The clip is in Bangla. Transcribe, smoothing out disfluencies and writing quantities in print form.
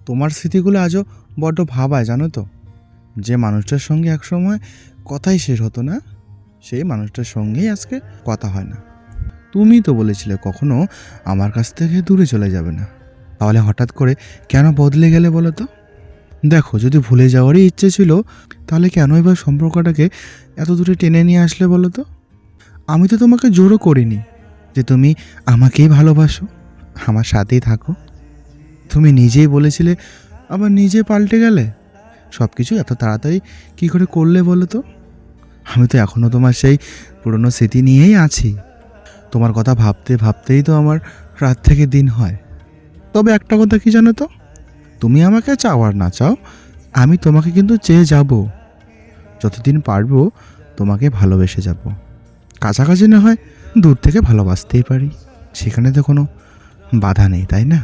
তোমার স্মৃতিগুলো আজও বড্ড ভাবায়, জানো তো। যে মানুষটার সঙ্গে একসময় কথাই শেষ হতো না, সেই মানুষটার সঙ্গেই আজকে কথা হয় না। তুমি তো বলেছিলে কখনো আমার কাছ থেকে দূরে চলে যাবে না, তাহলে হঠাৎ করে কেন বদলে গেলে বলো তো? দেখো, যদি ভুলে যাওয়ারই ইচ্ছে ছিল, তাহলে কেনই বা সম্পর্কটাকে এত দূরে টেনে নিয়ে আসলে বলো তো? আমি তো তোমাকে জোরও করিনি যে তুমি আমাকেই ভালোবাসো, আমার সাথেই থাকো। তুমি নিজেই বলেছিলে, আবার নিজে পাল্টে গেলে। সব কিছু এত তাড়াতাড়ি কী করে করলে বলো তো? আমি তো এখনও তোমার সেই পুরনো স্মৃতি নিয়েই আছি। তোমার কথা ভাবতে ভাবতেই তো আমার রাত থেকে দিন হয়। তবে একটা কথা কি জানো তো, তুমি আমাকে চাও আর না চাও, আমি তোমাকে কিন্তু চেয়ে যাব। যতদিন পারবো তোমাকে ভালোবেসে যাব। কাছাকাছি না হয় দূর থেকে ভালোবাসতেই পারি, সেখানে তো কোনো বাধা নেই, তাই না?